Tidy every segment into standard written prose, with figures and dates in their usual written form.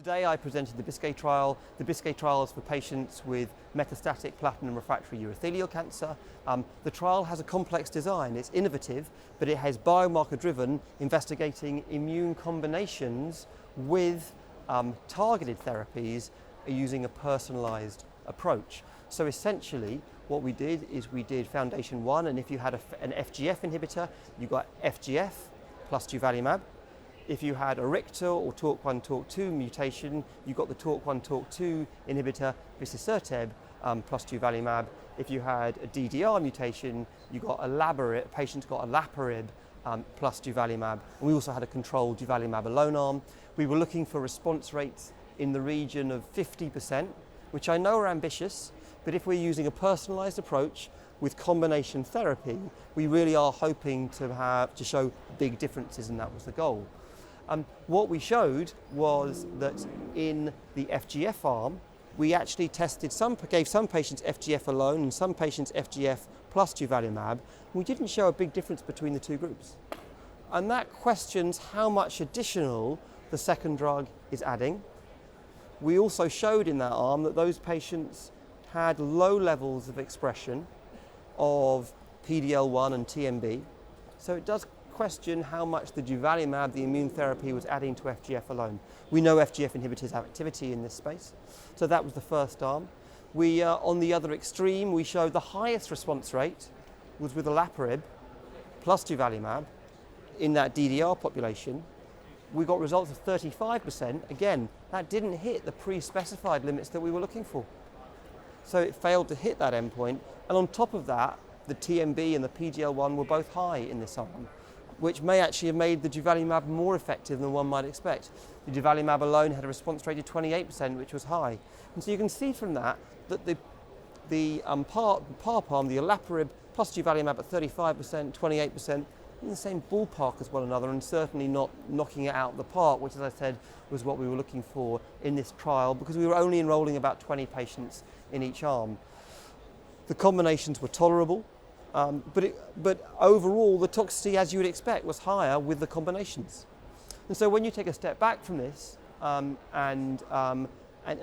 Today I presented the BISCAY trial. The BISCAY trial is for patients with metastatic platinum refractory urothelial cancer. The trial has a complex design. It's innovative, but it has biomarker-driven, investigating immune combinations with targeted therapies using a personalised approach. So essentially what we did is we did foundation 1, and if you had an FGF inhibitor, you got FGF plus durvalumab. If you had a RICTOR or TORC1, TORC2 mutation, you got the TORC1, TORC2 inhibitor, bisasertib, plus durvalumab. If you had a DDR mutation, you got patients got olaparib plus durvalumab. And we also had a controlled durvalumab alone arm. We were looking for response rates in the region of 50%, which I know are ambitious, but if we're using a personalised approach with combination therapy, we really are hoping to show big differences, and that was the goal. What we showed was that in the FGF arm, we actually gave some patients FGF alone and some patients FGF plus durvalumab. We didn't show a big difference between the two groups. And that questions how much additional the second drug is adding. We also showed in that arm that those patients had low levels of expression of PD-L1 and TMB. So it does question how much the durvalumab, the immune therapy, was adding to FGF alone. We know FGF inhibitors have activity in this space. So that was the first arm. On the other extreme, we showed the highest response rate was with olaparib plus durvalumab in that DDR population. We got results of 35%. Again, that didn't hit the pre-specified limits that we were looking for. So it failed to hit that endpoint. And on top of that, the TMB and the PD-L1 were both high in this arm, which may actually have made the durvalumab more effective than one might expect. The durvalumab alone had a response rate of 28%, which was high. And so you can see from that the PARP arm, the olaparib plus durvalumab at 35%, 28%, in the same ballpark as one another, and certainly not knocking it out of the park, which, as I said, was what we were looking for in this trial, because we were only enrolling about 20 patients in each arm. The combinations were tolerable. But overall, the toxicity, as you would expect, was higher with the combinations. And so when you take a step back from this and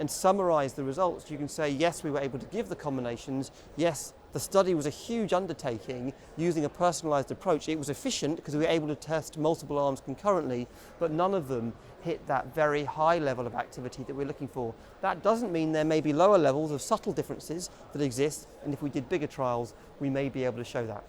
summarize the results, you can say, yes, we were able to give the combinations. Yes, the study was a huge undertaking using a personalized approach. It was efficient because we were able to test multiple arms concurrently, but none of them hit that very high level of activity that we're looking for. That doesn't mean there may be lower levels of subtle differences that exist, and if we did bigger trials, we may be able to show that.